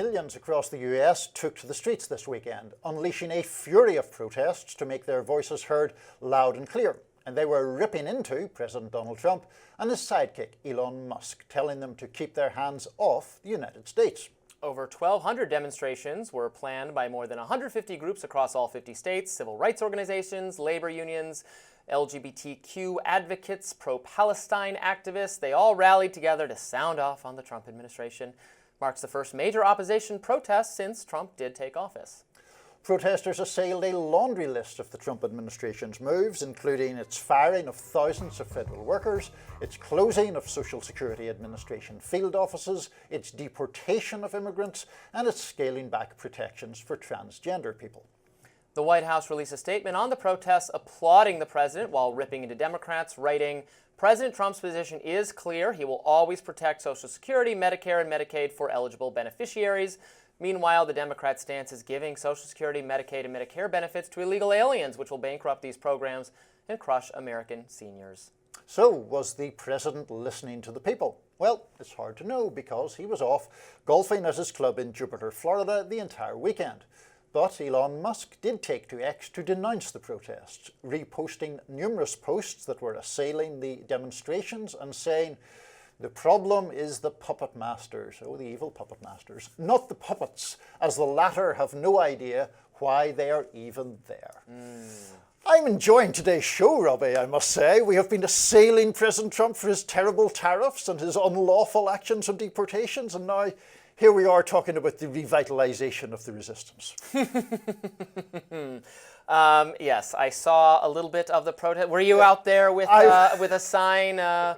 millions across the US took to the streets this weekend, unleashing a fury of protests to make their voices heard loud and clear. And they were ripping into President Donald Trump and his sidekick, Elon Musk, telling them to keep their hands off the United States. Over 1,200 demonstrations were planned by more than 150 groups across all 50 states, civil rights organizations, labor unions, LGBTQ advocates, pro-Palestine activists. They all rallied together to sound off on the Trump administration. Marks the first major opposition protest since Trump did take office. Protesters assailed a laundry list of the Trump administration's moves, including its firing of thousands of federal workers, its closing of Social Security Administration field offices, its deportation of immigrants, and its scaling back protections for transgender people. The White House released a statement on the protests applauding the president while ripping into Democrats, writing, "President Trump's position is clear. He will always protect Social Security, Medicare, and Medicaid for eligible beneficiaries. Meanwhile, the Democrat stance is giving Social Security, Medicaid, and Medicare benefits to illegal aliens, which will bankrupt these programs and crush American seniors." So, was the president listening to the people? Well, it's hard to know because he was off golfing at his club in Jupiter, Florida the entire weekend. But Elon Musk did take to X to denounce the protests, reposting numerous posts that were assailing the demonstrations and saying, "The problem is the puppet masters," oh, the evil puppet masters, "not the puppets, as the latter have no idea why they are even there." I'm enjoying today's show, Robby, I must say. We have been assailing President Trump for his terrible tariffs and his unlawful actions on deportations, and now here we are talking about the revitalization of the resistance. Yes, I saw a little bit of the protest. Were you out there with a sign?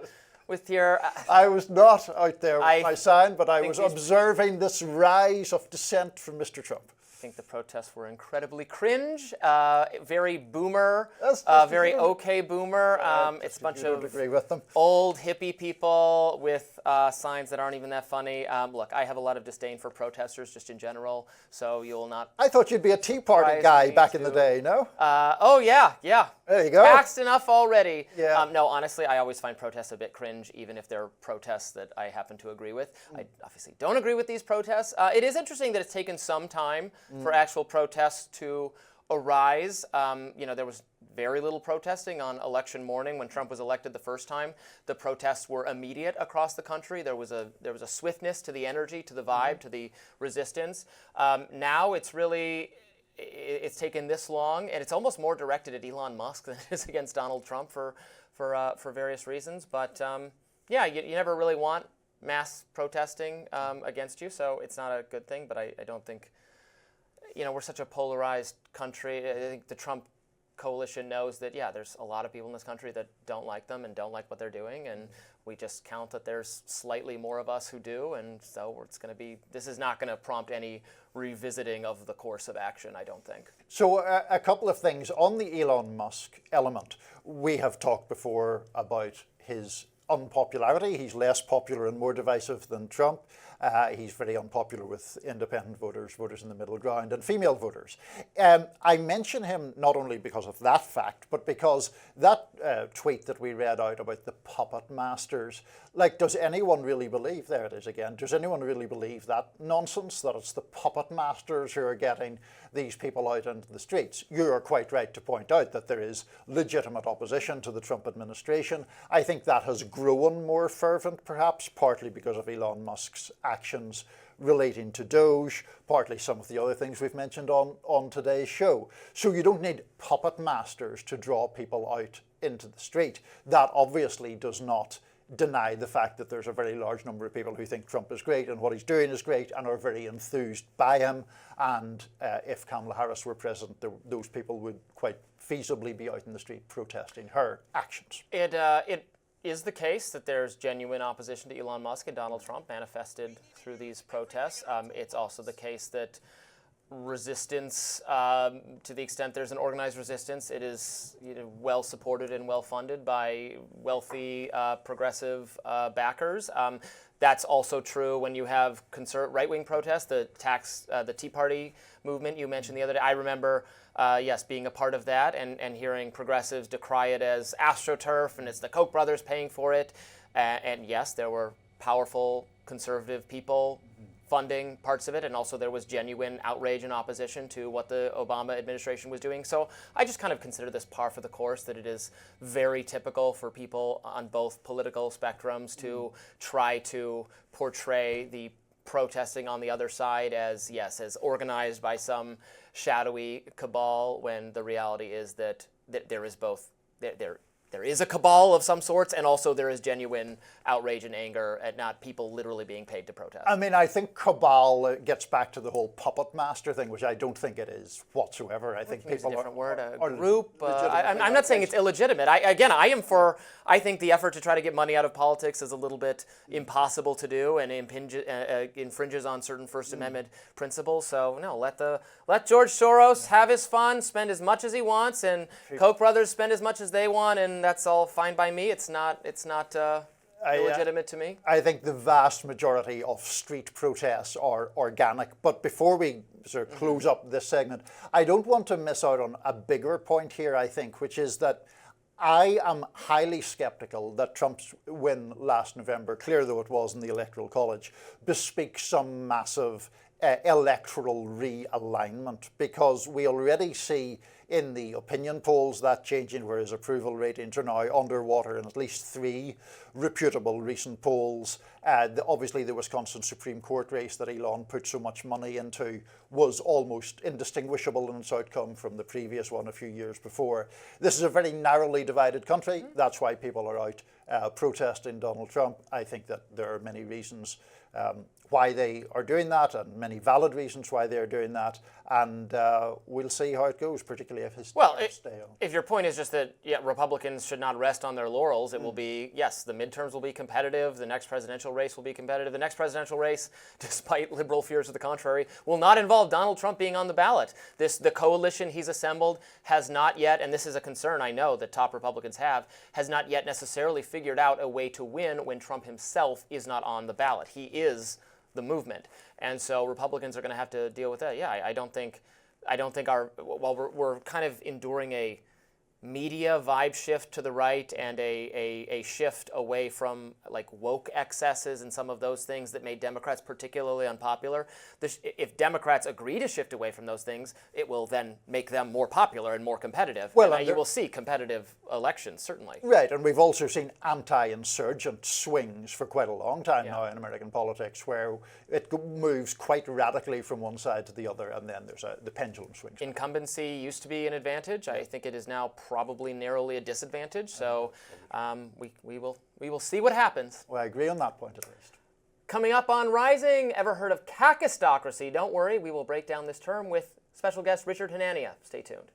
With your, I was not out there with my sign, but I was observing this rise of dissent from Mr. Trump. I think the protests were incredibly cringe, very boomer, That's very okay boomer. It's a bunch of agree with them. old hippie people with signs that aren't even that funny. Look, I have a lot of disdain for protesters just in general, so you will not. I thought you'd be a Tea Party guy back in the day, no? Oh, yeah. There you go. Taxed enough already. Yeah. No, honestly, I always find protests a bit cringe, even if they're protests that I happen to agree with. I obviously don't agree with these protests. It is interesting that it's taken some time for actual protests to arise. There was very little protesting on election morning when Trump was elected the first time. The protests were immediate across the country. There was a swiftness to the energy, to the vibe, to the resistance. Now it's taken this long, and it's almost more directed at Elon Musk than it is against Donald Trump for various reasons. But you never really want mass protesting against you, so it's not a good thing. But I don't think, we're such a polarized country. I think the Trump coalition knows that, there's a lot of people in this country that don't like them and don't like what they're doing, and we just count that there's slightly more of us who do, and so this is not going to prompt any revisiting of the course of action, I don't think. So a couple of things on the Elon Musk element. We have talked before about his unpopularity. He's less popular and more divisive than Trump. He's very unpopular with independent voters, voters in the middle ground, and female voters. I mention him not only because of that fact, but because that tweet that we read out about the puppet masters, does anyone really believe, there it is again, does anyone really believe that nonsense, that it's the puppet masters who are getting these people out into the streets? You are quite right to point out that there is legitimate opposition to the Trump administration. I think that has grown more fervent, perhaps, partly because of Elon Musk's actions relating to DOGE, partly some of the other things we've mentioned on today's show. So you don't need puppet masters to draw people out into the street. That obviously does not deny the fact that there's a very large number of people who think Trump is great and what he's doing is great and are very enthused by him. And if Kamala Harris were president, those people would quite feasibly be out in the street protesting her actions. It is the case that there's genuine opposition to Elon Musk and Donald Trump manifested through these protests. It's also the case that resistance, to the extent there's an organized resistance, it is well supported and well funded by wealthy progressive backers. That's also true when you have right-wing protests, the Tea Party movement you mentioned the other day. I remember, being a part of that and hearing progressives decry it as AstroTurf and it's the Koch brothers paying for it. And yes, there were powerful conservative people funding parts of it, and also there was genuine outrage and opposition to what the Obama administration was doing. So I just kind of consider this par for the course, that it is very typical for people on both political spectrums to try to portray the protesting on the other side as, yes, as organized by some shadowy cabal, when the reality is that there is both, there is a cabal of some sorts, and also there is genuine outrage and anger at not people literally being paid to protest. I mean, I think cabal gets back to the whole puppet master thing, which I don't think it is whatsoever. I think people a different word, a are group. I'm not saying it's illegitimate. I think the effort to try to get money out of politics is a little bit impossible to do, and infringes on certain First Amendment principles. So no, let George Soros have his fun, spend as much as he wants, and Koch brothers spend as much as they want, and that's all fine by me. It's not illegitimate to me. I think the vast majority of street protests are organic. But before we sort of close up this segment, I don't want to miss out on a bigger point here, I think, which is that I am highly skeptical that Trump's win last November, clear though it was in the Electoral College, bespeaks some massive electoral realignment, because we already see in the opinion polls that changing, where his approval ratings are now underwater in at least 3 reputable recent polls. Obviously, the Wisconsin Supreme Court race that Elon put so much money into was almost indistinguishable in its outcome from the previous one a few years before. This is a very narrowly divided country. That's why people are out protesting Donald Trump. I think that there are many reasons why they are doing that, and many valid reasons why they're doing that, and we'll see how it goes, particularly if his stay on. If your point is just that Republicans should not rest on their laurels, it will be, yes, the midterms will be competitive, the next presidential race will be competitive. The next presidential race, despite liberal fears to the contrary, will not involve Donald Trump being on the ballot. The coalition he's assembled has not yet, and this is a concern I know that top Republicans have, has not yet necessarily figured out a way to win when Trump himself is not on the ballot. He is the movement, and so Republicans are going to have to deal with that. Yeah, I don't think while we're kind of enduring a media vibe shift to the right, and a shift away from like woke excesses and some of those things that made Democrats particularly unpopular. If Democrats agree to shift away from those things, it will then make them more popular and more competitive. Well, and you will see competitive elections, certainly. Right, and we've also seen anti-insurgent swings for quite a long time now in American politics, where it moves quite radically from one side to the other, and then there's the pendulum swings. Incumbency used to be an advantage. I think it is now probably narrowly a disadvantage. So we will see what happens. Well, I agree on that point at least. Coming up on Rising, ever heard of kakistocracy? Don't worry, we will break down this term with special guest Richard Hanania. Stay tuned.